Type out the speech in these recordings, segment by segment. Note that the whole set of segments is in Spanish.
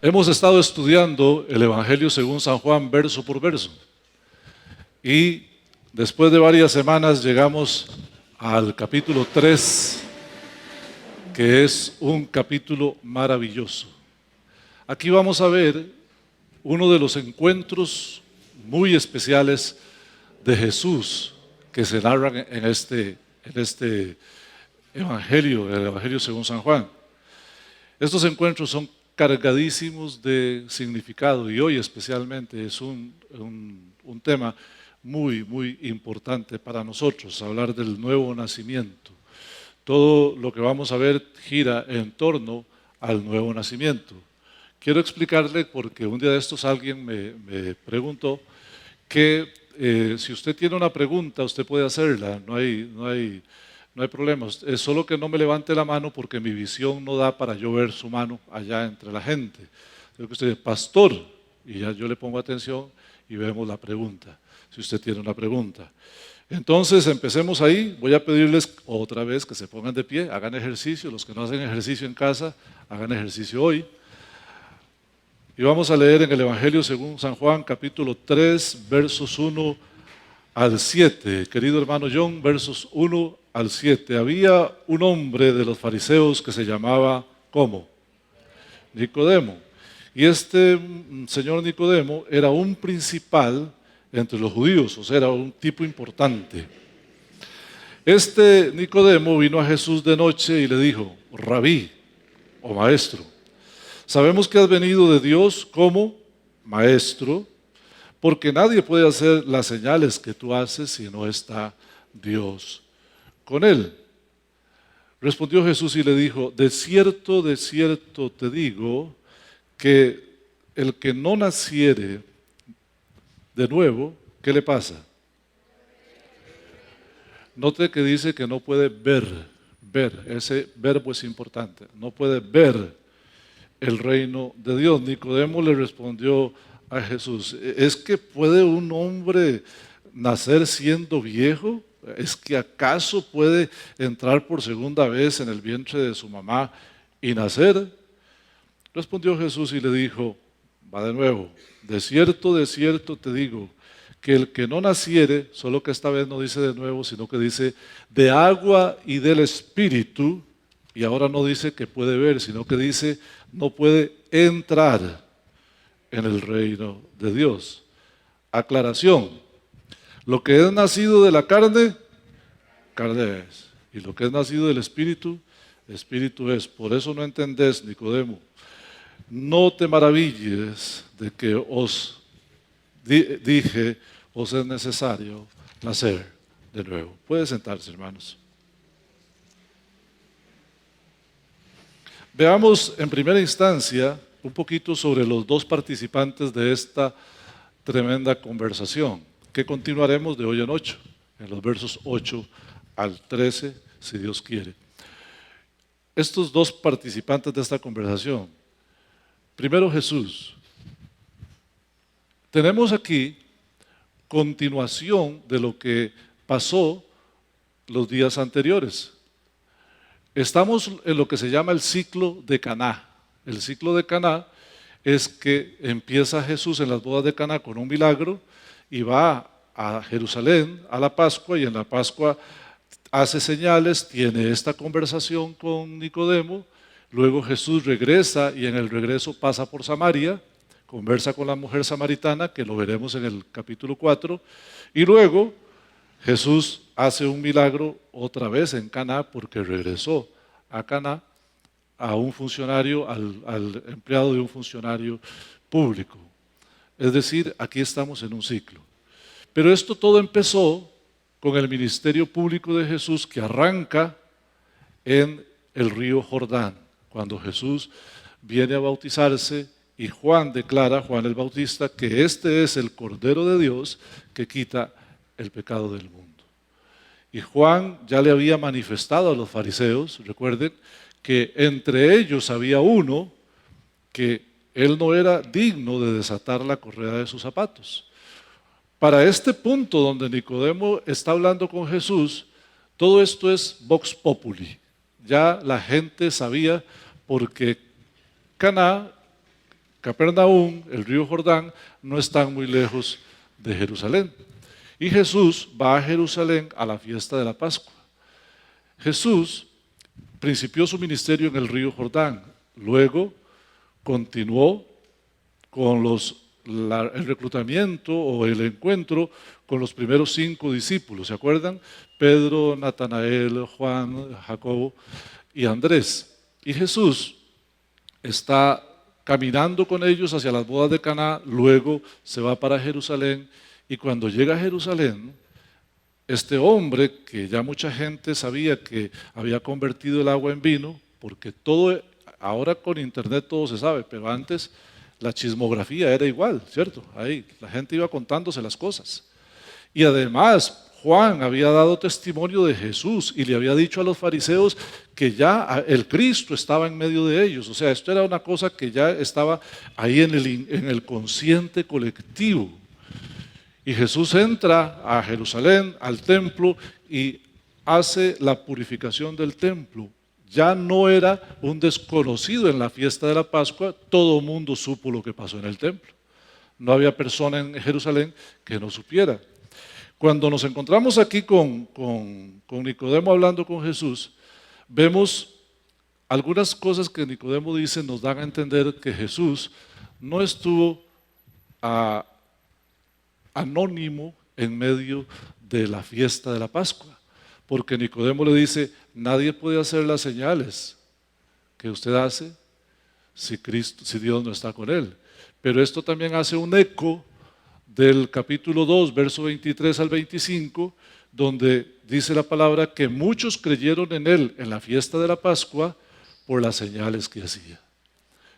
Hemos estado estudiando el Evangelio según San Juan verso por verso y después de varias semanas llegamos al capítulo 3, que es un capítulo maravilloso. Aquí vamos a ver uno de los encuentros muy especiales de Jesús que se narran en este Evangelio, el Evangelio según San Juan. Estos encuentros son cargadísimos de significado y hoy especialmente es un tema muy importante para nosotros, hablar del nuevo nacimiento. Todo lo que vamos a ver gira en torno al nuevo nacimiento. Quiero explicarle porque un día de estos alguien me preguntó que si usted tiene una pregunta, usted puede hacerla, no hay problemas, es solo que no me levante la mano porque mi visión no da para yo ver su mano allá entre la gente. Creo que usted dice, pastor, y ya yo le pongo atención y vemos la pregunta, si usted tiene una pregunta. Entonces empecemos ahí, voy a pedirles otra vez que se pongan de pie, hagan ejercicio, los que no hacen ejercicio en casa, hagan ejercicio hoy. Y vamos a leer en el Evangelio según San Juan, capítulo 3, versos 1 al 7. Querido hermano John, versos 1 al 7. Había un hombre de los fariseos que se llamaba, ¿cómo? Nicodemo. Y este señor Nicodemo era un principal entre los judíos, o sea, era un tipo importante. Este Nicodemo vino a Jesús de noche y le dijo, Rabí, o maestro, sabemos que has venido de Dios como maestro, porque nadie puede hacer las señales que tú haces si no está Dios con él. Respondió Jesús y le dijo, de cierto te digo, que el que no naciere de nuevo, ¿qué le pasa? Note que dice que no puede ver, ese verbo es importante, no puede ver el reino de Dios. Nicodemo le respondió a Jesús, ¿es que puede un hombre nacer siendo viejo? ¿Es que acaso puede entrar por segunda vez en el vientre de su mamá y nacer? Respondió Jesús y le dijo, va de nuevo, de cierto te digo, que el que no naciere, solo que esta vez no dice de nuevo, sino que dice de agua y del Espíritu, y ahora no dice que puede ver, sino que dice no puede entrar en el reino de Dios. Aclaración, lo que es nacido de la carne, carne es, y lo que es nacido del Espíritu, Espíritu es. Por eso no entendés, Nicodemo, no te maravilles de que os dije, os es necesario nacer de nuevo. Puede sentarse, hermanos. Veamos en primera instancia un poquito sobre los dos participantes de esta tremenda conversación, que continuaremos de hoy en 8, en los versos 8 al 13, si Dios quiere. Estos dos participantes de esta conversación, primero Jesús. Tenemos aquí continuación de lo que pasó los días anteriores. Estamos en lo que se llama el ciclo de Caná. El ciclo de Caná es que empieza Jesús en las bodas de Caná con un milagro y va a Jerusalén a la Pascua y en la Pascua hace señales, tiene esta conversación con Nicodemo, luego Jesús regresa y en el regreso pasa por Samaria, conversa con la mujer samaritana, que lo veremos en el capítulo 4, y luego Jesús hace un milagro otra vez en Caná porque regresó a Caná a un funcionario, al empleado de un funcionario público. Es decir, aquí estamos en un ciclo. Pero esto todo empezó con el ministerio público de Jesús que arranca en el río Jordán, cuando Jesús viene a bautizarse y Juan declara, Juan el Bautista, que este es el Cordero de Dios que quita el pecado del mundo. Y Juan ya le había manifestado a los fariseos, recuerden, que entre ellos había uno que él no era digno de desatar la correa de sus zapatos. Para este punto donde Nicodemo está hablando con Jesús, todo esto es vox populi. Ya la gente sabía porque Caná Capernaum, el río Jordán, no están muy lejos de Jerusalén. Y Jesús va a Jerusalén a la fiesta de la Pascua. Jesús principió su ministerio en el río Jordán, luego continuó con el reclutamiento o el encuentro con los primeros 5 discípulos, ¿se acuerdan? Pedro, Natanael, Juan, Jacobo y Andrés. Y Jesús está caminando con ellos hacia las bodas de Caná, luego se va para Jerusalén, y cuando llega a Jerusalén, este hombre, que ya mucha gente sabía que había convertido el agua en vino, porque todo, ahora con internet todo se sabe, pero antes la chismografía era igual, ¿cierto? Ahí la gente iba contándose las cosas. Y además, Juan había dado testimonio de Jesús y le había dicho a los fariseos que ya el Cristo estaba en medio de ellos. O sea, esto era una cosa que ya estaba ahí en el consciente colectivo. Y Jesús entra a Jerusalén, al templo, y hace la purificación del templo. Ya no era un desconocido en la fiesta de la Pascua, todo el mundo supo lo que pasó en el templo. No había persona en Jerusalén que no supiera. Cuando nos encontramos aquí con Nicodemo hablando con Jesús, vemos algunas cosas que Nicodemo dice, nos dan a entender que Jesús no estuvo anónimo en medio de la fiesta de la Pascua, porque Nicodemo le dice, nadie puede hacer las señales que usted hace si Dios no está con él. Pero esto también hace un eco del capítulo 2, verso 23 al 25, donde dice la palabra que muchos creyeron en él en la fiesta de la Pascua por las señales que hacía.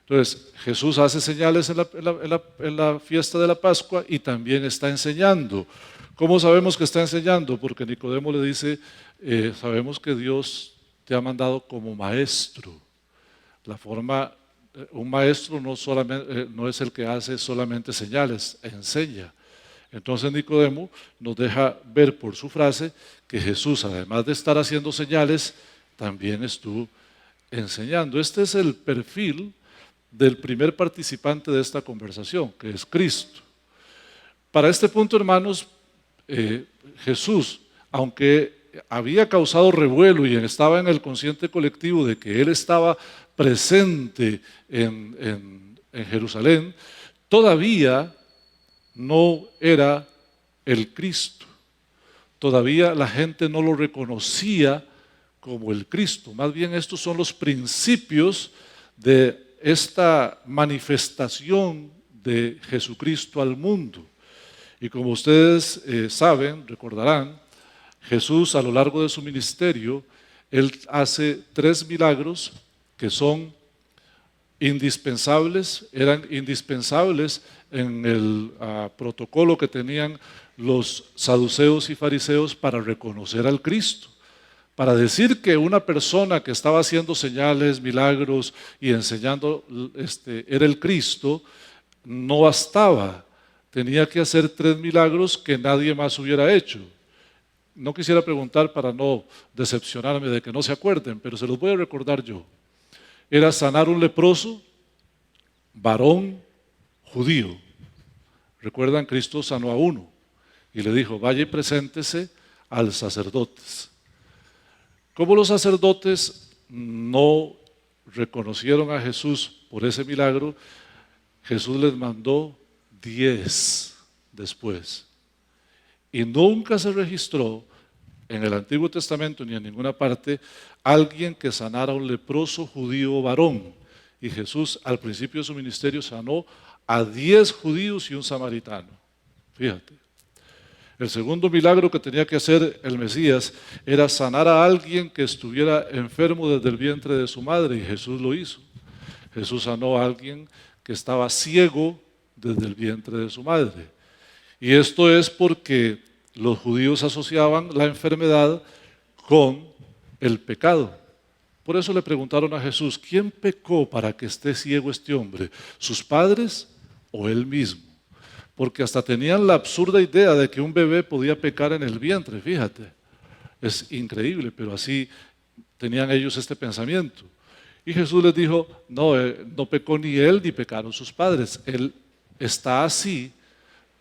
Entonces, Jesús hace señales en la fiesta de la Pascua y también está enseñando. ¿Cómo sabemos que está enseñando? Porque Nicodemo le dice, sabemos que Dios te ha mandado como maestro. Un maestro no es el que hace solamente señales, enseña. Entonces Nicodemo nos deja ver por su frase que Jesús, además de estar haciendo señales, también estuvo enseñando. Este es el perfil del primer participante de esta conversación, que es Cristo. Para este punto, hermanos, Jesús, aunque había causado revuelo y estaba en el consciente colectivo de que él estaba presente en Jerusalén, todavía no era el Cristo. Todavía la gente no lo reconocía como el Cristo. Más bien estos son los principios de esta manifestación de Jesucristo al mundo. Y como ustedes saben, recordarán, Jesús a lo largo de su ministerio, él hace 3 milagros que son indispensables, eran indispensables en el protocolo que tenían los saduceos y fariseos para reconocer al Cristo. Para decir que una persona que estaba haciendo señales, milagros y enseñando era el Cristo, no bastaba. Tenía que hacer 3 milagros que nadie más hubiera hecho. No quisiera preguntar para no decepcionarme de que no se acuerden, pero se los voy a recordar yo. Era sanar un leproso, varón judío. Recuerdan, Cristo sanó a uno y le dijo, vaya y preséntese al sacerdote. Como los sacerdotes no reconocieron a Jesús por ese milagro, Jesús les mandó 10 después. Y nunca se registró en el Antiguo Testamento ni en ninguna parte alguien que sanara a un leproso judío varón. Y Jesús al principio de su ministerio sanó a 10 judíos y un samaritano. Fíjate. El segundo milagro que tenía que hacer el Mesías era sanar a alguien que estuviera enfermo desde el vientre de su madre, y Jesús lo hizo. Jesús sanó a alguien que estaba ciego desde el vientre de su madre. Y esto es porque los judíos asociaban la enfermedad con el pecado. Por eso le preguntaron a Jesús, ¿quién pecó para que esté ciego este hombre? ¿Sus padres o él mismo? Porque hasta tenían la absurda idea de que un bebé podía pecar en el vientre, fíjate. Es increíble, pero así tenían ellos este pensamiento. Y Jesús les dijo, no, no pecó ni él ni pecaron sus padres. Él está así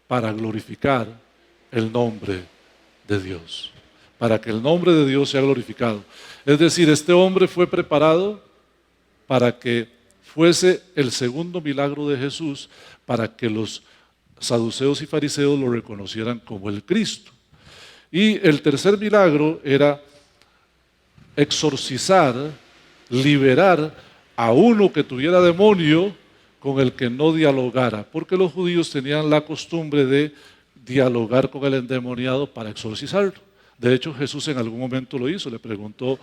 para glorificar el nombre de Dios, para que el nombre de Dios sea glorificado. Es decir, este hombre fue preparado para que fuese el segundo milagro de Jesús, para que los saduceos y fariseos lo reconocieran como el Cristo. Y el tercer milagro era exorcizar, liberar a uno que tuviera demonio con el que no dialogara, porque los judíos tenían la costumbre de dialogar con el endemoniado para exorcizarlo. De hecho, Jesús en algún momento lo hizo, le preguntó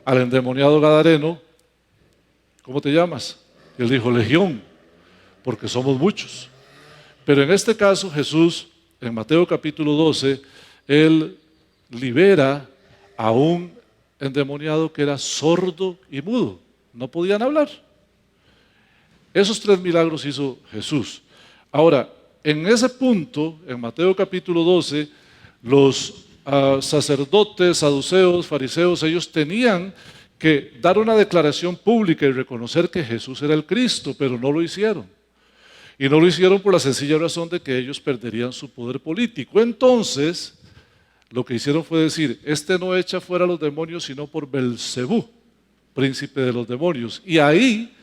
al endemoniado gadareno, ¿cómo te llamas? Y él dijo, Legión, porque somos muchos. Pero en este caso Jesús, en Mateo capítulo 12, él libera a un endemoniado que era sordo y mudo, no podían hablar. Esos 3 milagros hizo Jesús. Ahora, en ese punto, en Mateo capítulo 12, los sacerdotes, saduceos, fariseos, ellos tenían que dar una declaración pública y reconocer que Jesús era el Cristo, pero no lo hicieron. Y no lo hicieron por la sencilla razón de que ellos perderían su poder político. Entonces, lo que hicieron fue decir, este no echa fuera a los demonios sino por Belcebú, príncipe de los demonios. Y ahí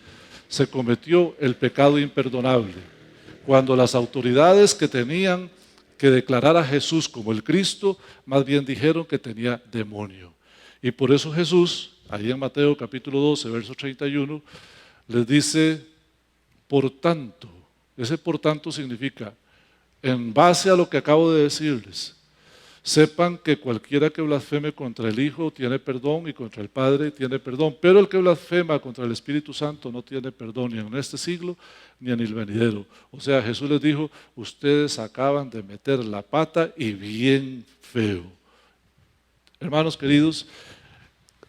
se cometió el pecado imperdonable, cuando las autoridades que tenían que declarar a Jesús como el Cristo, más bien dijeron que tenía demonio. Y por eso Jesús, ahí en Mateo capítulo 12, verso 31, les dice, por tanto, ese por tanto significa, en base a lo que acabo de decirles, sepan que cualquiera que blasfeme contra el Hijo tiene perdón y contra el Padre tiene perdón, pero el que blasfema contra el Espíritu Santo no tiene perdón ni en este siglo ni en el venidero. O sea, Jesús les dijo, ustedes acaban de meter la pata y bien feo. Hermanos queridos,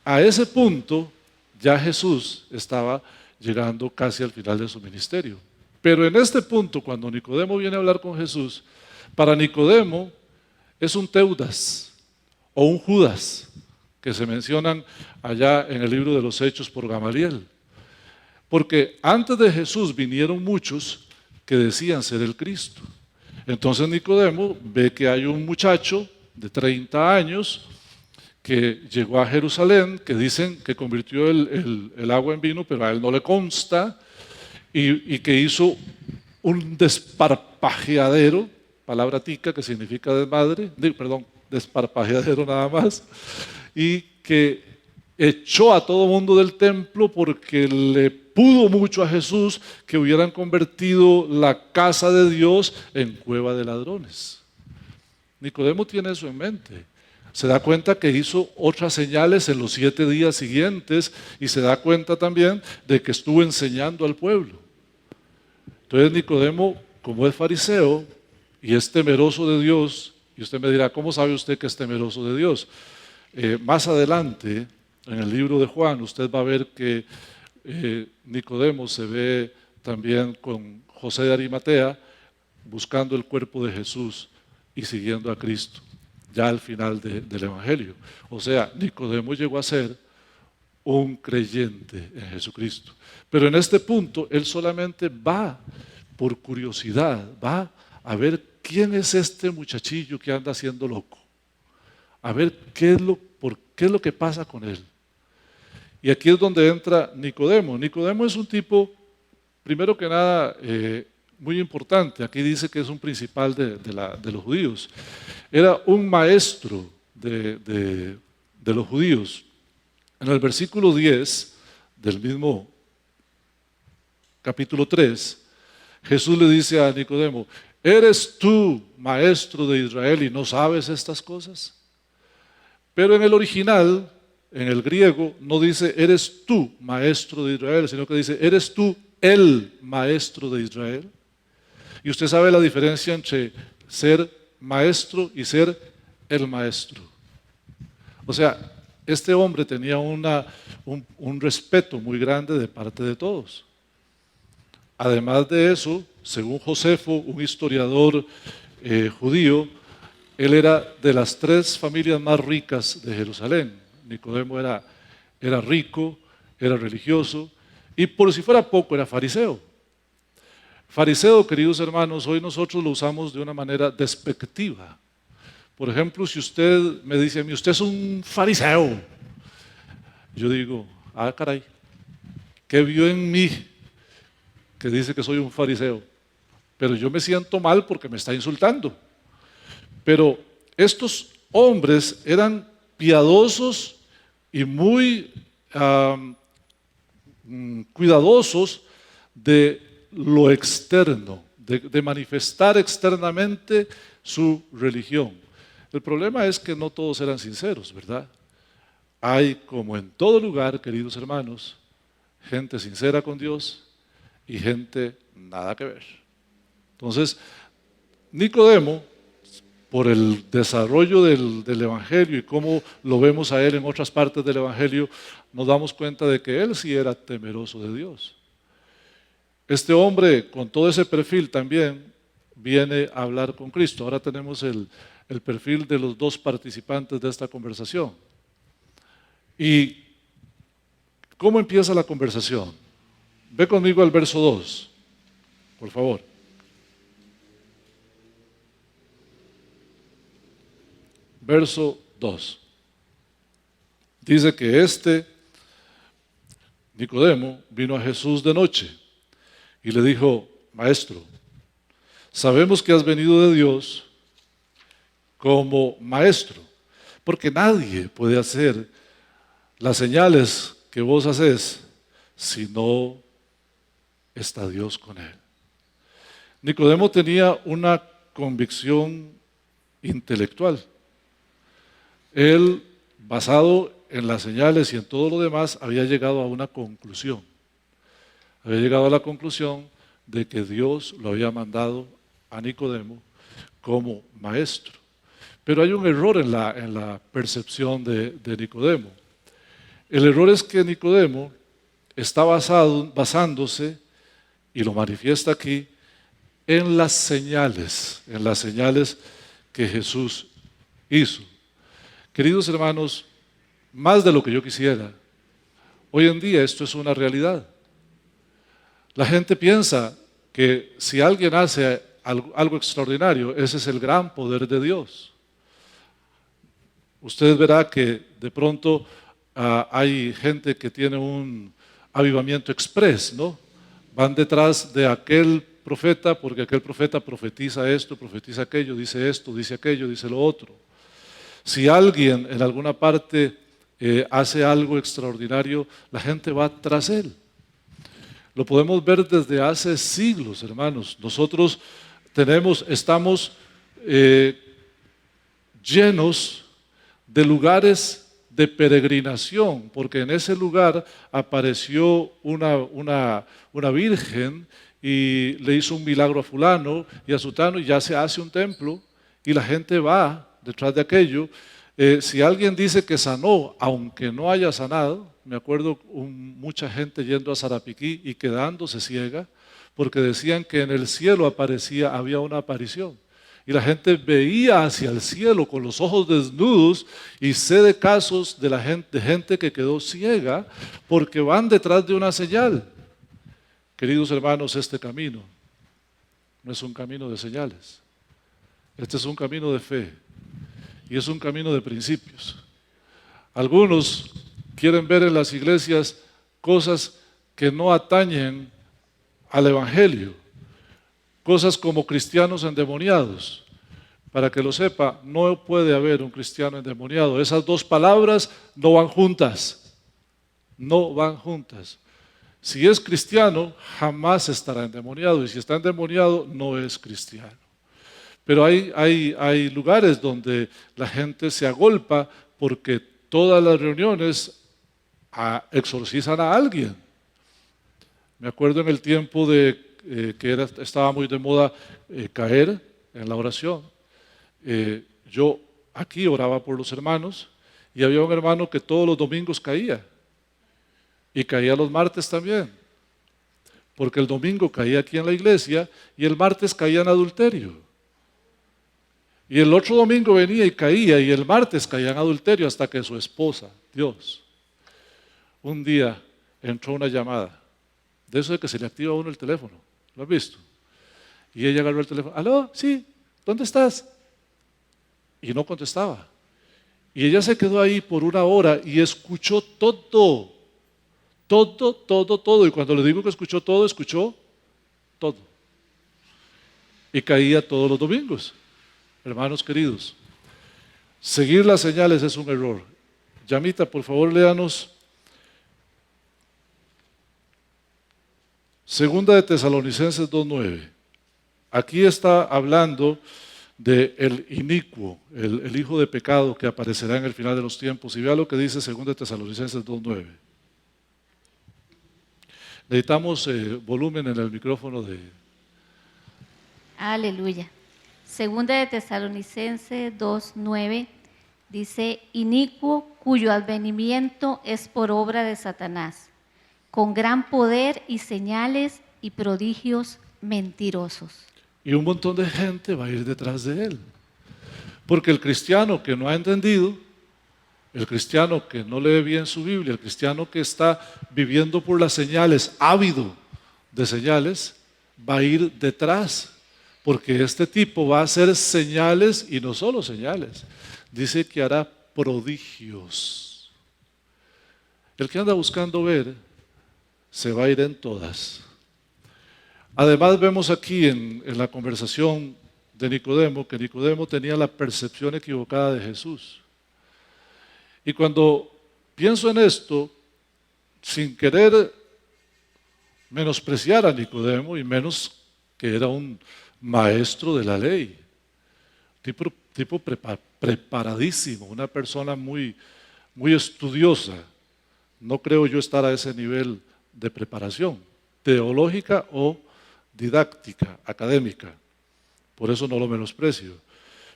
a ese punto ya Jesús estaba llegando casi al final de su ministerio. Pero en este punto, cuando Nicodemo viene a hablar con Jesús, para Nicodemo es un Teudas o un Judas que se mencionan allá en el libro de los Hechos por Gamaliel. Porque antes de Jesús vinieron muchos que decían ser el Cristo. Entonces Nicodemo ve que hay un muchacho de 30 años que llegó a Jerusalén, que dicen que convirtió el agua en vino, pero a él no le consta, y que hizo un desparpajeadero, palabra tica que significa desmadre, desparpajeadero nada más, y que echó a todo mundo del templo porque le pudo mucho a Jesús que hubieran convertido la casa de Dios en cueva de ladrones. Nicodemo tiene eso en mente. Se da cuenta que hizo otras señales en los 7 días siguientes y se da cuenta también de que estuvo enseñando al pueblo. Entonces Nicodemo, como es fariseo y es temeroso de Dios, y usted me dirá, ¿cómo sabe usted que es temeroso de Dios? Más adelante, en el libro de Juan, usted va a ver que Nicodemo se ve también con José de Arimatea buscando el cuerpo de Jesús y siguiendo a Cristo, ya al final del Evangelio. O sea, Nicodemo llegó a ser un creyente en Jesucristo. Pero en este punto, él solamente va por curiosidad, va a ver quién es este muchachillo que anda haciendo loco, a ver qué es lo que pasa con él. Y aquí es donde entra Nicodemo. Nicodemo es un tipo, primero que nada, muy importante. Aquí dice que es un principal de los judíos. Era un maestro de los judíos. En el versículo 10 del mismo capítulo 3, Jesús le dice a Nicodemo, ¿eres tú maestro de Israel y no sabes estas cosas? Pero en el original, en el griego, no dice eres tú maestro de Israel, sino que dice eres tú el maestro de Israel. Y usted sabe la diferencia entre ser maestro y ser el maestro. O sea, este hombre tenía un respeto muy grande de parte de todos. Además de eso, según Josefo, un historiador judío, él era de las 3 familias más ricas de Jerusalén. Nicodemo era rico, era religioso Y por si fuera poco, era fariseo. Fariseo, queridos hermanos, hoy nosotros lo usamos de una manera despectiva. Por ejemplo, si usted me dice a mí, usted es un fariseo, yo digo, ah, caray, ¿qué vio en mí que dice que soy un fariseo? Pero yo me siento mal porque me está insultando. Pero estos hombres eran piadosos y muy cuidadosos de lo externo, de manifestar externamente su religión. El problema es que no todos eran sinceros, ¿verdad? Hay, como en todo lugar, queridos hermanos, gente sincera con Dios y gente nada que ver. Entonces, Nicodemo, por el desarrollo del Evangelio y cómo lo vemos a él en otras partes del Evangelio, nos damos cuenta de que él sí era temeroso de Dios. Este hombre, con todo ese perfil también, viene a hablar con Cristo. Ahora tenemos el perfil de los dos participantes de esta conversación. ¿Y cómo empieza la conversación? Ve conmigo al verso 2, por favor. Verso 2. Dice que Nicodemo, vino a Jesús de noche y le dijo, Maestro, sabemos que has venido de Dios como maestro, porque nadie puede hacer las señales que vos haces si no está Dios con él. Nicodemo tenía una convicción intelectual. Él, basado en las señales y en todo lo demás, había llegado a una conclusión. Había llegado a la conclusión de que Dios lo había mandado a Nicodemo como maestro. Pero hay un error en la percepción de Nicodemo. El error es que Nicodemo está basándose, y lo manifiesta aquí, en las señales que Jesús hizo. Queridos hermanos, más de lo que yo quisiera, hoy en día esto es una realidad. La gente piensa que si alguien hace algo extraordinario, ese es el gran poder de Dios. Usted verá que de pronto hay gente que tiene un avivamiento express, ¿no? Van detrás de aquel profeta porque aquel profeta profetiza esto, profetiza aquello, dice esto, dice aquello, dice lo otro. Si alguien en alguna parte hace algo extraordinario, la gente va tras él. Lo podemos ver desde hace siglos, hermanos. Nosotros estamos llenos de lugares de peregrinación, porque en ese lugar apareció una virgen y le hizo un milagro a fulano y a sutano y ya se hace un templo y la gente va detrás de aquello. Si alguien dice que sanó, aunque no haya sanado, me acuerdo mucha gente yendo a Sarapiquí y quedándose ciega, porque decían que en el cielo había una aparición. Y la gente veía hacia el cielo con los ojos desnudos, y sé de casos de gente que quedó ciega porque van detrás de una señal. Queridos hermanos, este camino no es un camino de señales. Este es un camino de fe y es un camino de principios. Algunos quieren ver en las iglesias cosas que no atañen al Evangelio, cosas como cristianos endemoniados. Para que lo sepa, no puede haber un cristiano endemoniado. Esas dos palabras no van juntas. No van juntas. Si es cristiano, jamás estará endemoniado. Y si está endemoniado, no es cristiano. Pero hay lugares donde la gente se agolpa porque todas las reuniones exorcizan a alguien. Me acuerdo en el tiempo que estaba muy de moda caer en la oración. Yo aquí oraba por los hermanos y había un hermano que todos los domingos caía y caía los martes también, porque el domingo caía aquí en la iglesia y el martes caía en adulterio, y el otro domingo venía y caía y el martes caía en adulterio hasta que su esposa, Dios, un día entró una llamada de eso de que se le activa a uno el teléfono. ¿Lo has visto? Y ella agarró el teléfono. ¿Aló? Sí, ¿dónde estás? Y no contestaba. Y ella se quedó ahí por 1 hora y escuchó todo. Todo, todo, todo. Y cuando le digo que escuchó todo. Y caía todos los domingos. Hermanos queridos, seguir las señales es un error. Yamita, por favor, léanos Segunda de Tesalonicenses 2:9. Aquí está hablando del inicuo, el hijo de pecado que aparecerá en el final de los tiempos. Y vea lo que dice Segunda de Tesalonicenses 2:9. Necesitamos volumen en el micrófono de... Aleluya. Segunda de Tesalonicenses 2:9 dice: inicuo cuyo advenimiento es por obra de Satanás, con gran poder y señales y prodigios mentirosos. Y un montón de gente va a ir detrás de él. Porque el cristiano que no ha entendido, el cristiano que no lee bien su Biblia, el cristiano que está viviendo por las señales, ávido de señales, va a ir detrás. Porque este tipo va a hacer señales y no solo señales. Dice que hará prodigios. El que anda buscando ver, se va a ir en todas. Además vemos aquí en la conversación de Nicodemo, que Nicodemo tenía la percepción equivocada de Jesús. Y cuando pienso en esto, sin querer menospreciar a Nicodemo, y menos que era un maestro de la ley, tipo preparadísimo, una persona muy, muy estudiosa. No creo yo estar a ese nivel de preparación, teológica o didáctica, académica. Por eso no lo menosprecio.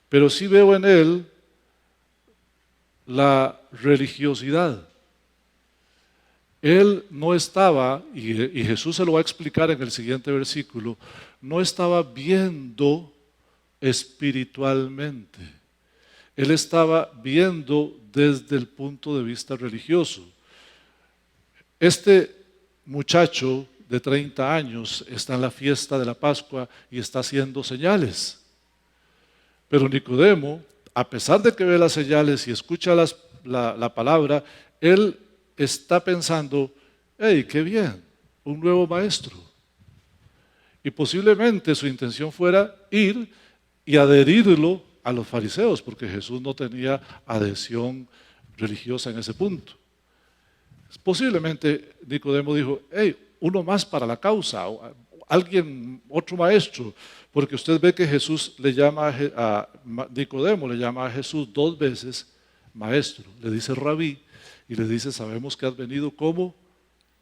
Pero sí veo en él la religiosidad. Él no estaba, y Jesús se lo va a explicar en el siguiente versículo, no estaba viendo espiritualmente. Él estaba viendo desde el punto de vista religioso. Este muchacho de 30 años está en la fiesta de la Pascua y está haciendo señales. Pero Nicodemo, a pesar de que ve las señales y escucha la palabra, él está pensando: hey, qué bien, un nuevo maestro. Y posiblemente su intención fuera ir y adherirlo a los fariseos, porque Jesús no tenía adhesión religiosa en ese punto. Posiblemente Nicodemo dijo: hey, uno más para la causa, alguien, otro maestro, porque usted ve que Jesús le llama a Nicodemo, le llama a Jesús 2 veces maestro, le dice rabí y le dice: sabemos que has venido como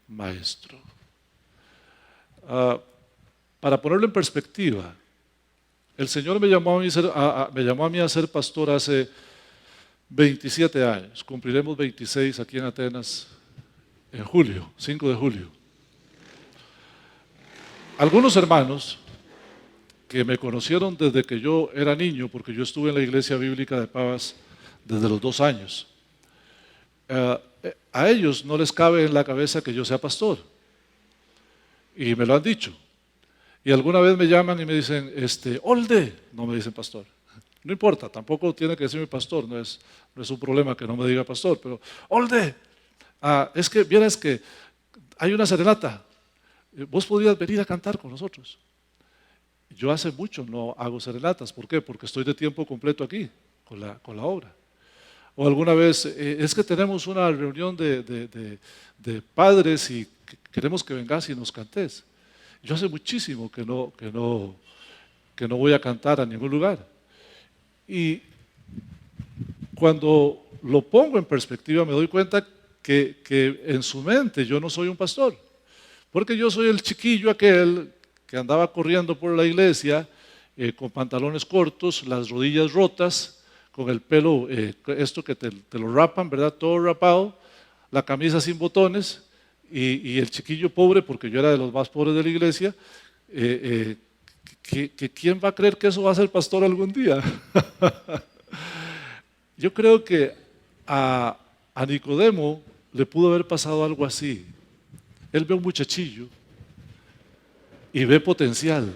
maestro. Para ponerlo en perspectiva, el Señor me llamó a mí a ser pastor hace 27 años, cumpliremos 26 aquí en Atenas en julio, 5 de julio. Algunos hermanos que me conocieron desde que yo era niño, porque yo estuve en la iglesia bíblica de Pavas desde los 2 años, a ellos no les cabe en la cabeza que yo sea pastor, y me lo han dicho. Y alguna vez me llaman y me dicen: Olde, no me dicen pastor. No importa, tampoco tiene que decirme pastor, no es un problema que no me diga pastor, pero Olde, es que vieras que hay una serenata, vos podrías venir a cantar con nosotros. Yo hace mucho no hago serenatas. ¿Por qué? Porque estoy de tiempo completo aquí con la obra. O alguna vez, es que tenemos una reunión de padres y queremos que vengas y nos cantes. Yo hace muchísimo que no voy a cantar a ningún lugar. Y cuando lo pongo en perspectiva me doy cuenta que en su mente yo no soy un pastor, porque yo soy el chiquillo aquel que andaba corriendo por la iglesia con pantalones cortos, las rodillas rotas, con el pelo, esto que te lo rapan, ¿verdad? Todo rapado, la camisa sin botones, y el chiquillo pobre, porque yo era de los más pobres de la iglesia, ¿quién va a creer que eso va a ser pastor algún día? Yo creo que a Nicodemo le pudo haber pasado algo así. Él ve un muchachillo y ve potencial.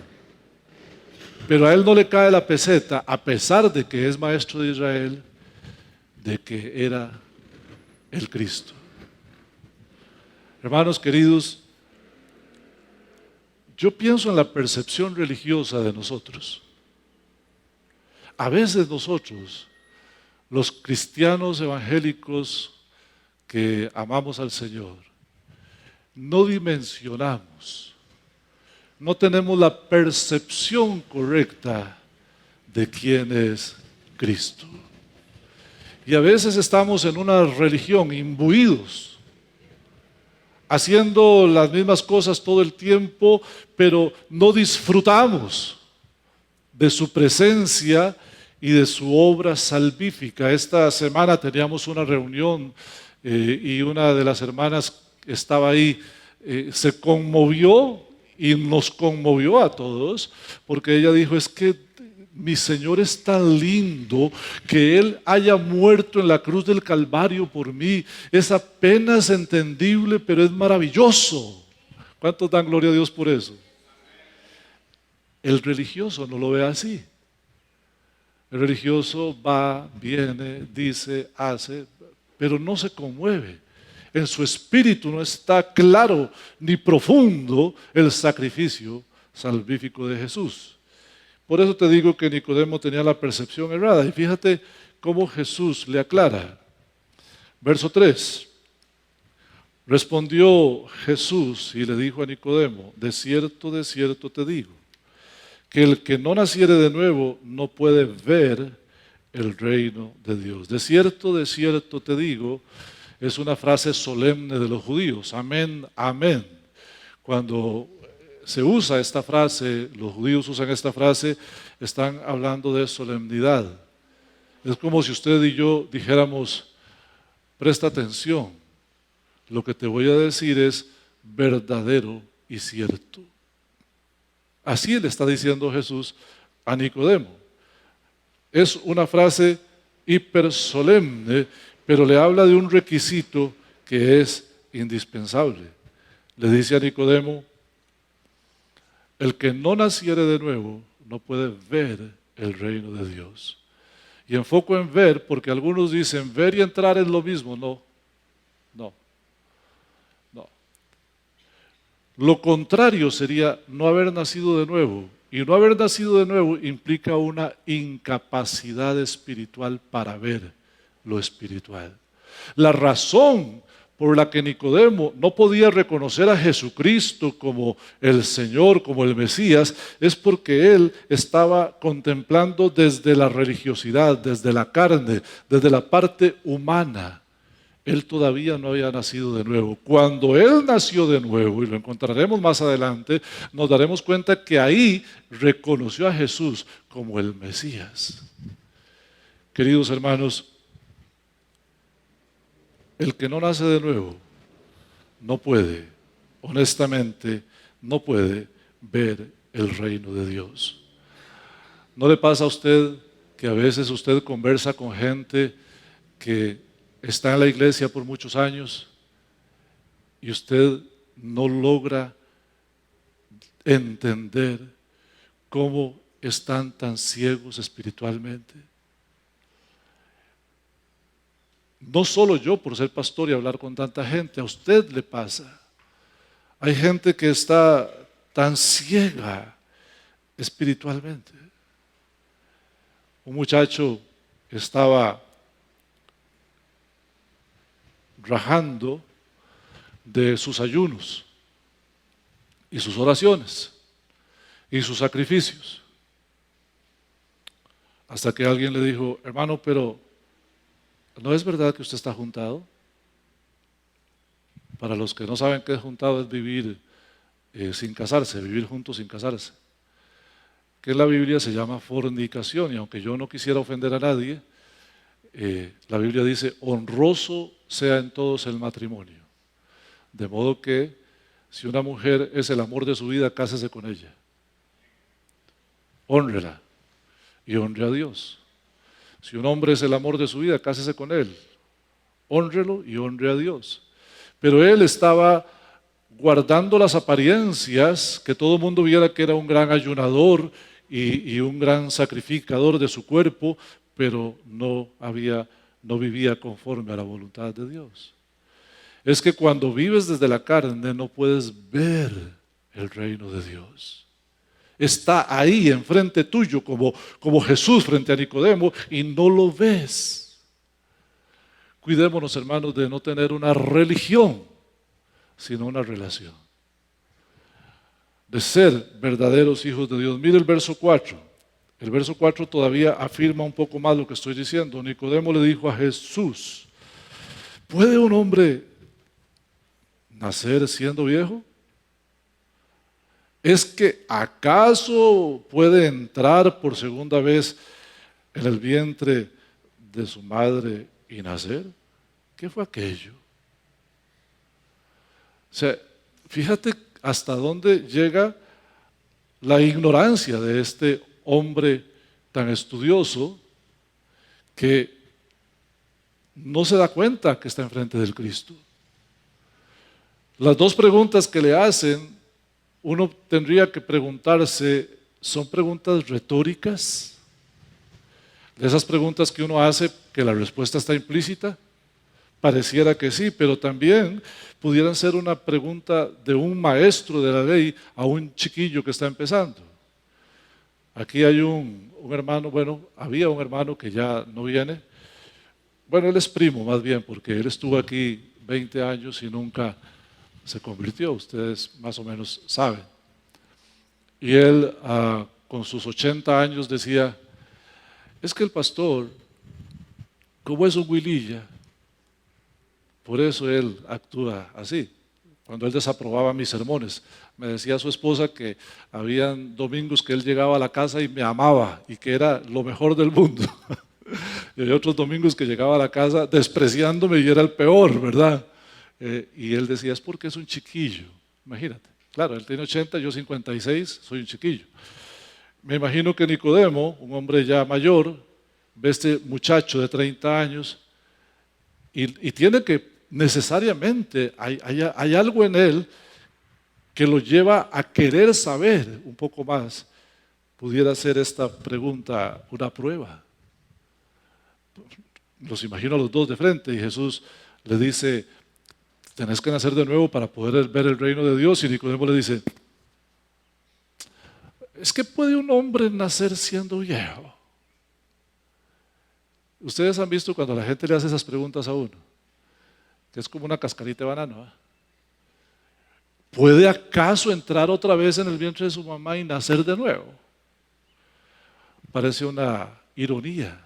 Pero a él no le cae la peseta, a pesar de que es maestro de Israel, de que era el Cristo. Hermanos queridos, yo pienso en la percepción religiosa de nosotros. A veces nosotros, los cristianos evangélicos que amamos al Señor, no dimensionamos, no tenemos la percepción correcta de quién es Cristo. Y a veces estamos en una religión imbuidos, haciendo las mismas cosas todo el tiempo, pero no disfrutamos de su presencia y de su obra salvífica. Esta semana teníamos una reunión y una de las hermanas estaba ahí, se conmovió y nos conmovió a todos, porque ella dijo, es que mi Señor es tan lindo que Él haya muerto en la cruz del Calvario por mí. Es apenas entendible, pero es maravilloso. ¿Cuántos dan gloria a Dios por eso? El religioso no lo ve así. El religioso va, viene, dice, hace, pero no se conmueve. En su espíritu no está claro ni profundo el sacrificio salvífico de Jesús. Por eso te digo que Nicodemo tenía la percepción errada. Y fíjate cómo Jesús le aclara. Verso 3. Respondió Jesús y le dijo a Nicodemo, de cierto te digo, que el que no naciere de nuevo no puede ver el reino de Dios. De cierto te digo, es una frase solemne de los judíos. Amén, amén. Cuando se usa esta frase, los judíos usan esta frase, están hablando de solemnidad. Es como si usted y yo dijéramos, presta atención, lo que te voy a decir es verdadero y cierto. Así le está diciendo Jesús a Nicodemo. Es una frase hipersolemne, pero le habla de un requisito que es indispensable. Le dice a Nicodemo, el que no naciere de nuevo no puede ver el reino de Dios. Y enfoco en ver porque algunos dicen ver y entrar es lo mismo. No. Lo contrario sería no haber nacido de nuevo. Y no haber nacido de nuevo implica una incapacidad espiritual para ver lo espiritual. La razón por la que Nicodemo no podía reconocer a Jesucristo como el Señor, como el Mesías, es porque él estaba contemplando desde la religiosidad, desde la carne, desde la parte humana. Él todavía no había nacido de nuevo. Cuando él nació de nuevo, y lo encontraremos más adelante, nos daremos cuenta que ahí reconoció a Jesús como el Mesías. Queridos hermanos, el que no nace de nuevo no puede, honestamente, no puede ver el reino de Dios. ¿No le pasa a usted que a veces usted conversa con gente que está en la iglesia por muchos años y usted no logra entender cómo están tan ciegos espiritualmente? No solo yo por ser pastor y hablar con tanta gente, a usted le pasa. Hay gente que está tan ciega espiritualmente. Un muchacho estaba rajando de sus ayunos y sus oraciones y sus sacrificios. Hasta que alguien le dijo, hermano, pero ¿no es verdad que usted está juntado? Para los que no saben qué es juntado, es vivir sin casarse, vivir juntos sin casarse. Que en la Biblia se llama fornicación, y aunque yo no quisiera ofender a nadie, la Biblia dice, honroso sea en todos el matrimonio. De modo que si una mujer es el amor de su vida, cásese con ella. Hónrela y honre a Dios. Si un hombre es el amor de su vida, cásese con él. Hónrelo y honre a Dios. Pero él estaba guardando las apariencias, que todo el mundo viera que era un gran ayunador y un gran sacrificador de su cuerpo, pero no vivía conforme a la voluntad de Dios. Es que cuando vives desde la carne no puedes ver el reino de Dios. Está ahí enfrente tuyo como Jesús frente a Nicodemo y no lo ves. Cuidémonos, hermanos, de no tener una religión, sino una relación. De ser verdaderos hijos de Dios. Mire el verso 4. El verso 4 todavía afirma un poco más lo que estoy diciendo. Nicodemo le dijo a Jesús: ¿puede un hombre nacer siendo viejo? ¿Es que acaso puede entrar por segunda vez en el vientre de su madre y nacer? ¿Qué fue aquello? O sea, fíjate hasta dónde llega la ignorancia de este hombre tan estudioso que no se da cuenta que está enfrente del Cristo. Las dos preguntas que le hacen, uno tendría que preguntarse, ¿son preguntas retóricas? De esas preguntas que uno hace que la respuesta está implícita, pareciera que sí, pero también pudieran ser una pregunta de un maestro de la ley a un chiquillo que está empezando. Aquí hay un hermano, bueno, había un hermano que ya no viene. Bueno, él es primo más bien, porque él estuvo aquí 20 años y nunca se convirtió, ustedes más o menos saben. Y él, con sus 80 años, decía: es que el pastor, como es un huililla, por eso él actúa así. Cuando él desaprobaba mis sermones, me decía su esposa que habían domingos que él llegaba a la casa y me amaba y que era lo mejor del mundo. Y hay otros domingos que llegaba a la casa despreciándome y era el peor, ¿verdad? Y él decía: es porque es un chiquillo. Imagínate. Claro, él tiene 80, yo 56, soy un chiquillo. Me imagino que Nicodemo, un hombre ya mayor, ve a este muchacho de 30 años y tiene que necesariamente, hay algo en él que lo lleva a querer saber un poco más. Pudiera ser esta pregunta una prueba. Los imagino a los dos de frente y Jesús le dice: tenés que nacer de nuevo para poder ver el reino de Dios. Y Nicodemo le dice: ¿es que puede un hombre nacer siendo viejo? Ustedes han visto cuando la gente le hace esas preguntas a uno, que es como una cascarita de banano, ¿eh? ¿Puede acaso entrar otra vez en el vientre de su mamá y nacer de nuevo? Parece una ironía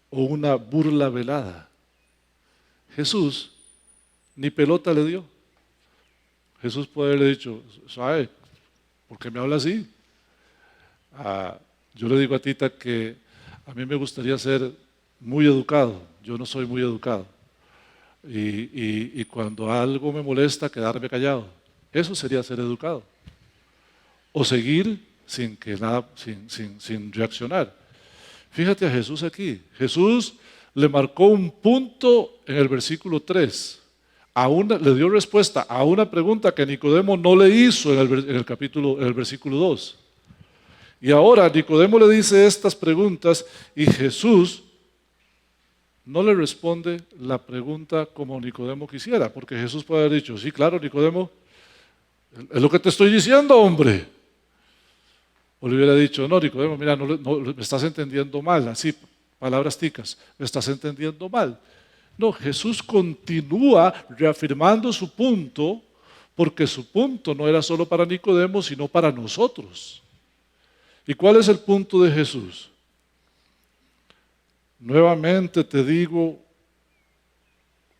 o una burla velada. Jesús ni pelota le dio. Jesús puede haberle dicho: ¿sabe por qué me habla así? Yo le digo a Tita que a mí me gustaría ser muy educado. Yo no soy muy educado. Y cuando algo me molesta, quedarme callado. Eso sería ser educado. O seguir sin reaccionar. Fíjate a Jesús aquí. Jesús le marcó un punto en el versículo 3. Le dio respuesta a una pregunta que Nicodemo no le hizo en el versículo 2. Y ahora Nicodemo le dice estas preguntas y Jesús no le responde la pregunta como Nicodemo quisiera, porque Jesús puede haber dicho: sí, claro, Nicodemo, es lo que te estoy diciendo, hombre. O le hubiera dicho: no, Nicodemo, mira, no, me estás entendiendo mal, así, palabras ticas, me estás entendiendo mal. No, Jesús continúa reafirmando su punto, porque su punto no era solo para Nicodemo, sino para nosotros. ¿Y cuál es el punto de Jesús? Nuevamente te digo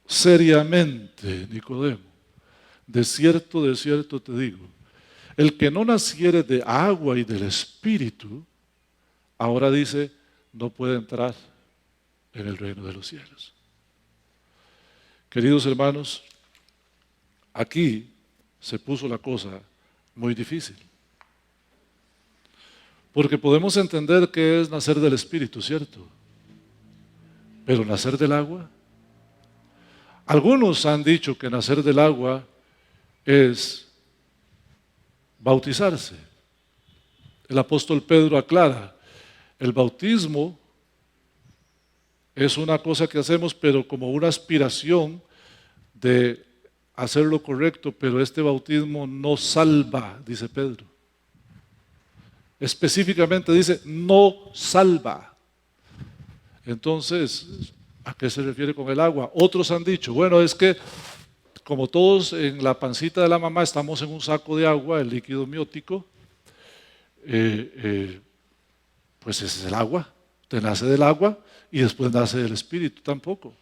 seriamente, Nicodemo, de cierto te digo, el que no naciere de agua y del Espíritu, ahora dice, no puede entrar en el reino de los cielos. Queridos hermanos, aquí se puso la cosa muy difícil. Porque podemos entender que es nacer del Espíritu, ¿cierto? Pero nacer del agua. Algunos han dicho que nacer del agua es bautizarse. El apóstol Pedro aclara, el bautismo es una cosa que hacemos, pero como una aspiración de hacer lo correcto, pero este bautismo no salva, dice Pedro. Específicamente dice, no salva. Entonces, ¿a qué se refiere con el agua? Otros han dicho, bueno, es que como todos en la pancita de la mamá estamos en un saco de agua, el líquido amniótico, pues ese es el agua. Usted nace del agua y después nace del Espíritu tampoco.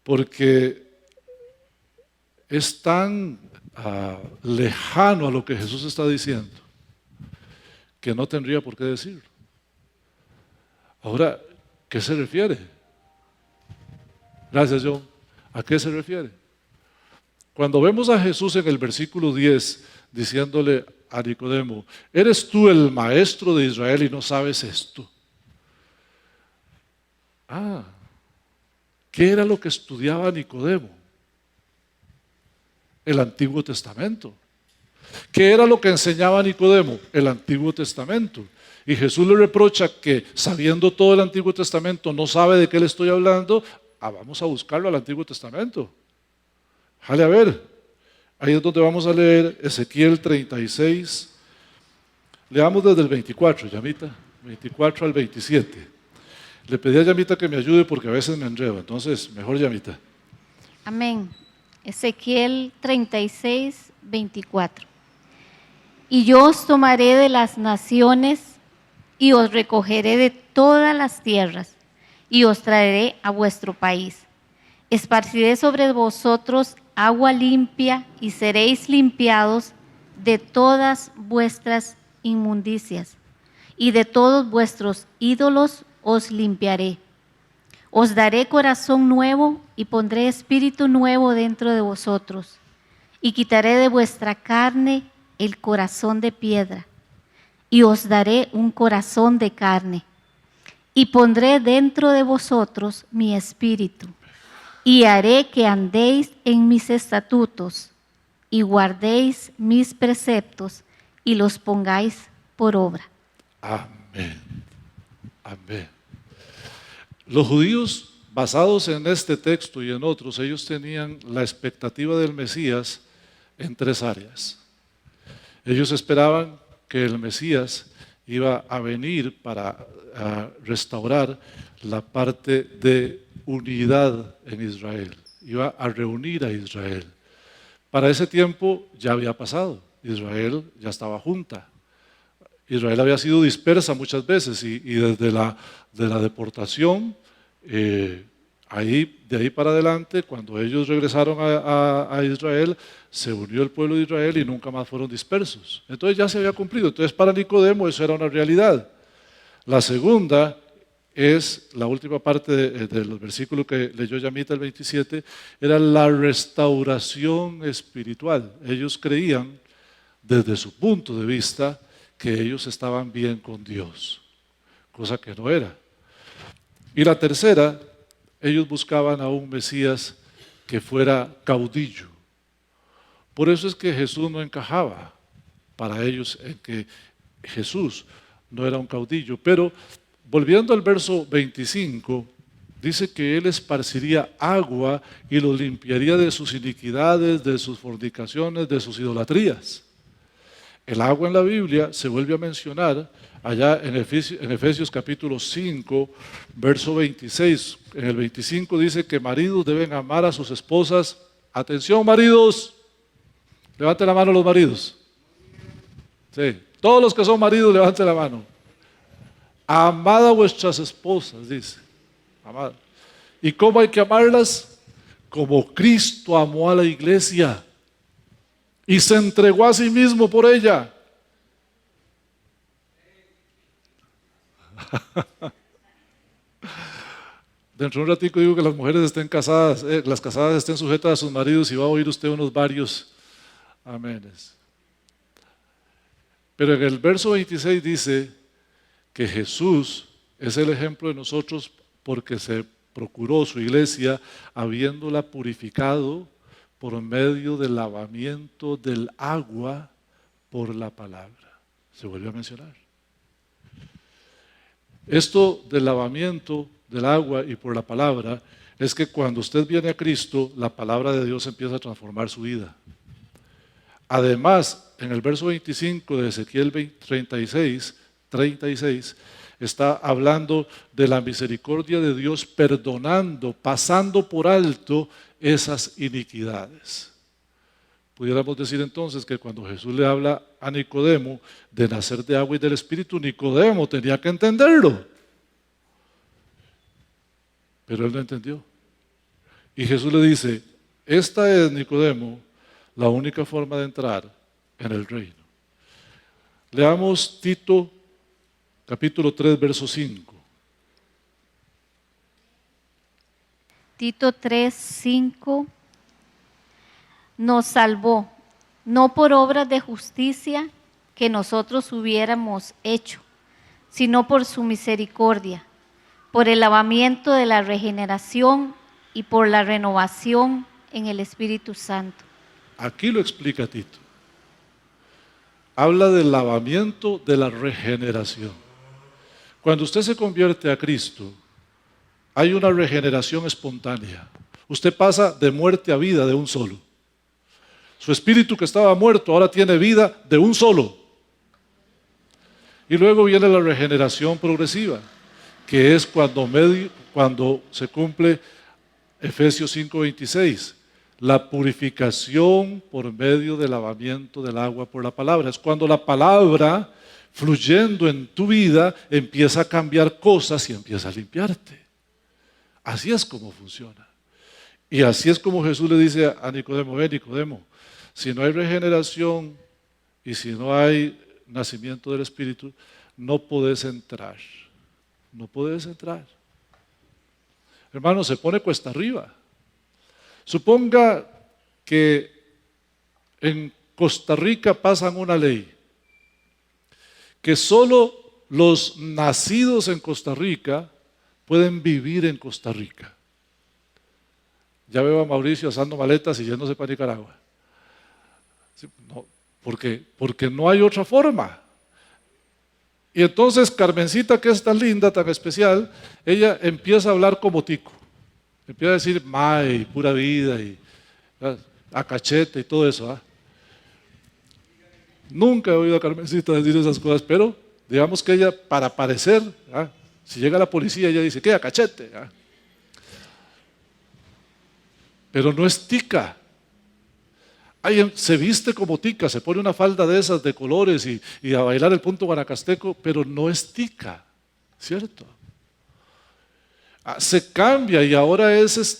Porque es tan lejano a lo que Jesús está diciendo que no tendría por qué decirlo. Ahora, ¿qué se refiere? Gracias, John. ¿A qué se refiere? Cuando vemos a Jesús en el versículo 10 diciéndole a Nicodemo, ¿eres tú el maestro de Israel y no sabes esto? ¿Qué era lo que estudiaba Nicodemo? El Antiguo Testamento. ¿Qué era lo que enseñaba Nicodemo? El Antiguo Testamento. Y Jesús le reprocha que sabiendo todo el Antiguo Testamento no sabe de qué le estoy hablando. Vamos a buscarlo al Antiguo Testamento. Jale a ver. Ahí es donde vamos a leer Ezequiel 36. Leamos desde el 24, Yamita. 24 al 27. Le pedí a Yamita que me ayude porque a veces me enredo. Entonces, mejor Yamita. Amén. Ezequiel 36, 24. Y yo os tomaré de las naciones y os recogeré de todas las tierras y os traeré a vuestro país. Esparciré sobre vosotros agua limpia y seréis limpiados de todas vuestras inmundicias y de todos vuestros ídolos os limpiaré. Os daré corazón nuevo y pondré espíritu nuevo dentro de vosotros y quitaré de vuestra carne el corazón de piedra y os daré un corazón de carne y pondré dentro de vosotros mi espíritu y haré que andéis en mis estatutos y guardéis mis preceptos y los pongáis por obra. Amén. Amén. Los judíos, basados en este texto y en otros, ellos tenían la expectativa del Mesías en tres áreas. Ellos esperaban que el Mesías iba a venir para restaurar la parte de unidad en Israel, iba a reunir a Israel. Para ese tiempo ya había pasado, Israel ya estaba junta. Israel había sido dispersa muchas veces y desde la deportación, de ahí para adelante, cuando ellos regresaron a Israel, se unió el pueblo de Israel y nunca más fueron dispersos. Entonces ya se había cumplido. Entonces para Nicodemo eso era una realidad. La segunda es, la última parte de los versículos que leyó Yamita, el 27, era la restauración espiritual. Ellos creían, desde su punto de vista, que ellos estaban bien con Dios, cosa que no era. Y la tercera, ellos buscaban a un Mesías que fuera caudillo. Por eso es que Jesús no encajaba para ellos en que Jesús no era un caudillo. Pero volviendo al verso 25, dice que Él esparciría agua y los limpiaría de sus iniquidades, de sus fornicaciones, de sus idolatrías. El agua en la Biblia se vuelve a mencionar allá en Efesios capítulo 5, verso 26. En el 25 dice que maridos deben amar a sus esposas. Atención, maridos. Levanten la mano los maridos. Sí. Todos los que son maridos, levanten la mano. Amad a vuestras esposas, dice. Amad. ¿Y cómo hay que amarlas? Como Cristo amó a la iglesia y se entregó a sí mismo por ella. Dentro de un ratico digo que las mujeres estén casadas, las casadas estén sujetas a sus maridos y va a oír usted unos varios aménes. Pero en el verso 26 dice que Jesús es el ejemplo de nosotros porque se procuró su iglesia habiéndola purificado por medio del lavamiento del agua por la palabra. Se vuelve a mencionar. Esto del lavamiento del agua y por la palabra es que cuando usted viene a Cristo, la palabra de Dios empieza a transformar su vida. Además, en el verso 25 de Ezequiel 36, está hablando de la misericordia de Dios perdonando, pasando por alto esas iniquidades. Pudiéramos decir entonces que cuando Jesús le habla a Nicodemo de nacer de agua y del Espíritu, Nicodemo tenía que entenderlo. Pero él no entendió. Y Jesús le dice, esta es, Nicodemo, la única forma de entrar en el reino. Leamos Tito capítulo 3, verso 5. Tito 3, 5. Nos salvó, no por obras de justicia que nosotros hubiéramos hecho, sino por su misericordia, por el lavamiento de la regeneración y por la renovación en el Espíritu Santo. Aquí lo explica Tito. Habla del lavamiento de la regeneración. Cuando usted se convierte a Cristo, hay una regeneración espontánea. Usted pasa de muerte a vida de un solo. Su espíritu que estaba muerto ahora tiene vida de un solo. Y luego viene la regeneración progresiva, que es cuando se cumple Efesios 5:26, la purificación por medio del lavamiento del agua por la palabra. Es cuando la palabra, fluyendo en tu vida, empieza a cambiar cosas y empieza a limpiarte. Así es como funciona. Y así es como Jesús le dice a Nicodemo, Nicodemo, si no hay regeneración y si no hay nacimiento del Espíritu, no podés entrar. No podés entrar. Hermano, se pone cuesta arriba. Suponga que en Costa Rica pasan una ley que solo los nacidos en Costa Rica pueden vivir en Costa Rica. Ya veo a Mauricio asando maletas y yéndose para Nicaragua. Sí, no, porque no hay otra forma. Y entonces Carmencita, que es tan linda, tan especial, ella empieza a hablar como tico. Empieza a decir may, pura vida y a cachete y todo eso. Nunca he oído a Carmencita decir esas cosas, pero digamos que ella, para parecer, si llega la policía, ella dice, ¿qué? A cachete. Pero no es tica. Se viste como tica, se pone una falda de esas de colores y a bailar el punto guanacasteco, pero no es tica, ¿cierto? Se cambia y ahora es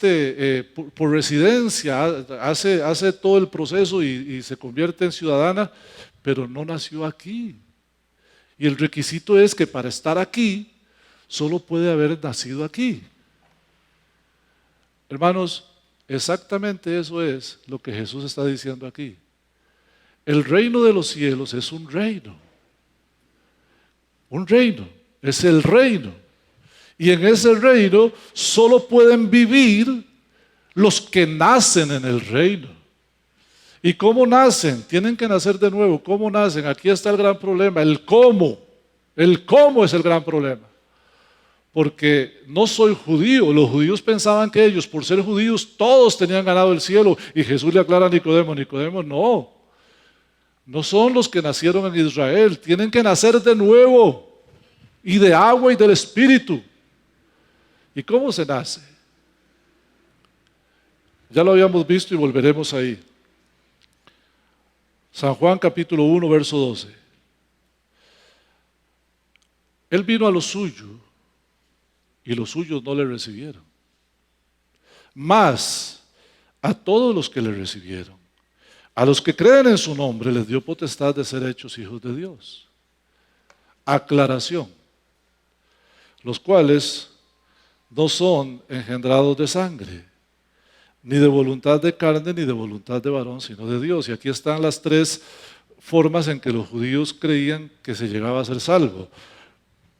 por residencia, hace todo el proceso y se convierte en ciudadana, pero no nació aquí. Y el requisito es que para estar aquí, solo puede haber nacido aquí. Hermanos, exactamente eso es lo que Jesús está diciendo aquí. El reino de los cielos es un reino. Un reino, es el reino. Y en ese reino solo pueden vivir los que nacen en el reino. ¿Y cómo nacen? Tienen que nacer de nuevo. ¿Cómo nacen? Aquí está el gran problema, el cómo. El cómo es el gran problema. Porque no soy judío. Los judíos pensaban que ellos, por ser judíos, todos tenían ganado el cielo. Y Jesús le aclara a Nicodemo, Nicodemo, no. No son los que nacieron en Israel. Tienen que nacer de nuevo. Y de agua y del Espíritu. ¿Y cómo se nace? Ya lo habíamos visto y volveremos ahí. San Juan capítulo 1, verso 12. Él vino a lo suyo y los suyos no le recibieron. Mas a todos los que le recibieron, a los que creen en su nombre, les dio potestad de ser hechos hijos de Dios. Aclaración. Los cuales no son engendrados de sangre, ni de voluntad de carne, ni de voluntad de varón, sino de Dios. Y aquí están las tres formas en que los judíos creían que se llegaba a ser salvo.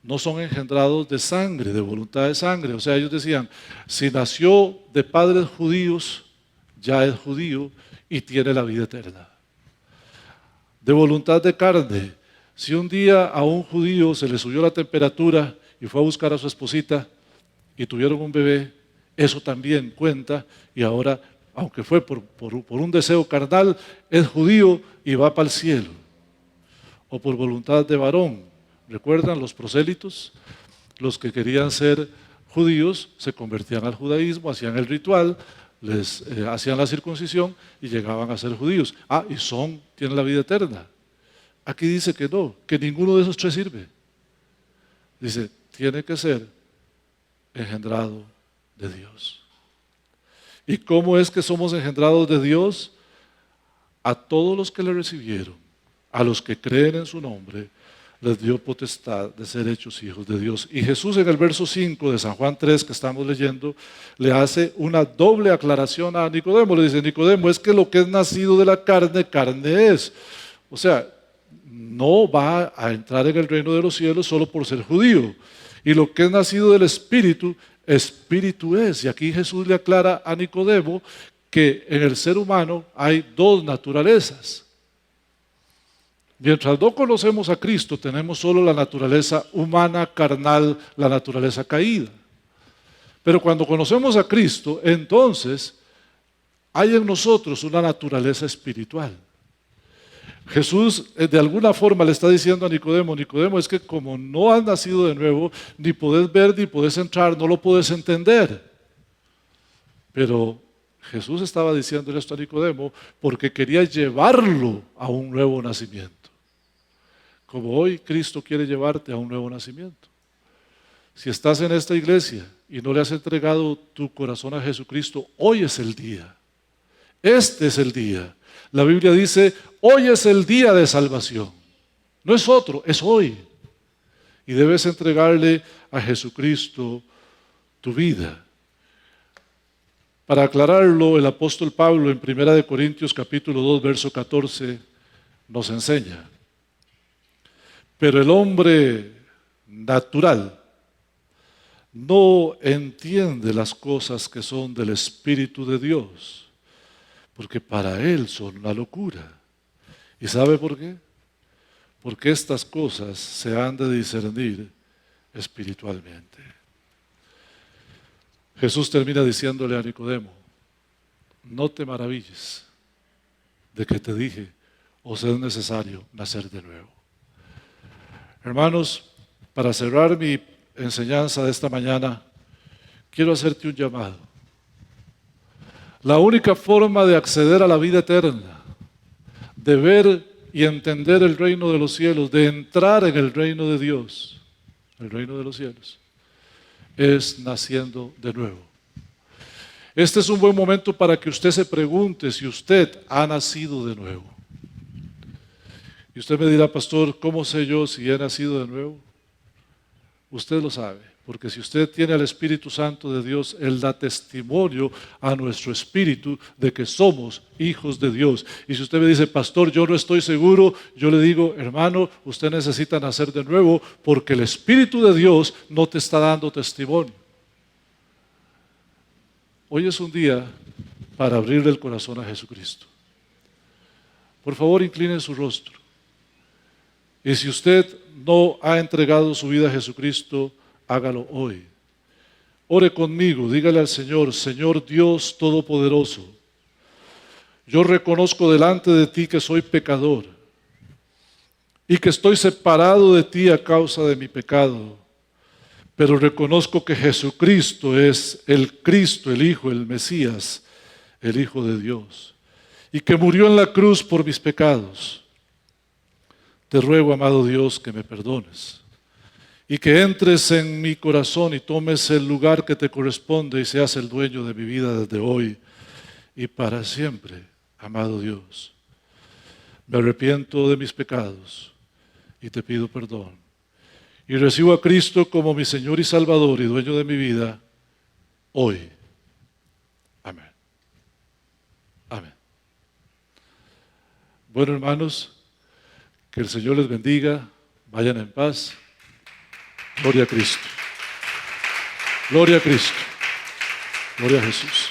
No son engendrados de sangre, de voluntad de sangre. O sea, ellos decían, si nació de padres judíos, ya es judío y tiene la vida eterna. De voluntad de carne, si un día a un judío se le subió la temperatura y fue a buscar a su esposita y tuvieron un bebé, eso también cuenta, y ahora, aunque fue por un deseo carnal, es judío y va para el cielo. O por voluntad de varón. ¿Recuerdan los prosélitos? Los que querían ser judíos se convertían al judaísmo, hacían el ritual, les hacían la circuncisión y llegaban a ser judíos. Y tienen la vida eterna. Aquí dice que no, que ninguno de esos tres sirve. Dice, tiene que ser engendrado de Dios. ¿Y cómo es que somos engendrados de Dios? A todos los que le recibieron, a los que creen en su nombre, les dio potestad de ser hechos hijos de Dios. Y Jesús en el verso 5 de San Juan 3 que estamos leyendo, le hace una doble aclaración a Nicodemo. Le dice, Nicodemo, es que lo que es nacido de la carne, carne es. O sea, no va a entrar en el reino de los cielos solo por ser judío. Y lo que es nacido del Espíritu, Espíritu es. Y aquí Jesús le aclara a Nicodemo que en el ser humano hay dos naturalezas. Mientras no conocemos a Cristo, tenemos solo la naturaleza humana, carnal, la naturaleza caída. Pero cuando conocemos a Cristo, entonces hay en nosotros una naturaleza espiritual. Jesús de alguna forma le está diciendo a Nicodemo, Nicodemo, es que como no has nacido de nuevo, ni podés ver, ni podés entrar, no lo podés entender. Pero Jesús estaba diciéndole esto a Nicodemo porque quería llevarlo a un nuevo nacimiento. Como hoy Cristo quiere llevarte a un nuevo nacimiento. Si estás en esta iglesia y no le has entregado tu corazón a Jesucristo, hoy es el día. Este es el día. La Biblia dice, hoy es el día de salvación. No es otro, es hoy. Y debes entregarle a Jesucristo tu vida. Para aclararlo, el apóstol Pablo en 1 Corintios capítulo 2, verso 14 nos enseña. Pero el hombre natural no entiende las cosas que son del Espíritu de Dios, porque para él son una locura. ¿Y sabe por qué? Porque estas cosas se han de discernir espiritualmente. Jesús termina diciéndole a Nicodemo, no te maravilles de que te dije, os es necesario nacer de nuevo. Hermanos, para cerrar mi enseñanza de esta mañana, quiero hacerte un llamado. La única forma de acceder a la vida eterna, de ver y entender el reino de los cielos, de entrar en el reino de Dios, el reino de los cielos, es naciendo de nuevo. Este es un buen momento para que usted se pregunte si usted ha nacido de nuevo. Y usted me dirá, pastor, ¿cómo sé yo si he nacido de nuevo? Usted lo sabe, porque si usted tiene al Espíritu Santo de Dios, Él da testimonio a nuestro espíritu de que somos hijos de Dios. Y si usted me dice, pastor, yo no estoy seguro, yo le digo, hermano, usted necesita nacer de nuevo porque el Espíritu de Dios no te está dando testimonio. Hoy es un día para abrirle el corazón a Jesucristo. Por favor, incline su rostro. Y si usted no ha entregado su vida a Jesucristo, hágalo hoy. Ore conmigo, dígale al Señor, Señor Dios Todopoderoso, yo reconozco delante de ti que soy pecador y que estoy separado de ti a causa de mi pecado, pero reconozco que Jesucristo es el Cristo, el Hijo, el Mesías, el Hijo de Dios, y que murió en la cruz por mis pecados. Te ruego, amado Dios, que me perdones y que entres en mi corazón y tomes el lugar que te corresponde y seas el dueño de mi vida desde hoy y para siempre, amado Dios. Me arrepiento de mis pecados y te pido perdón. Y recibo a Cristo como mi Señor y Salvador y dueño de mi vida hoy. Amén. Amén. Bueno, hermanos, que el Señor les bendiga, vayan en paz. Gloria a Cristo. Gloria a Cristo. Gloria a Jesús.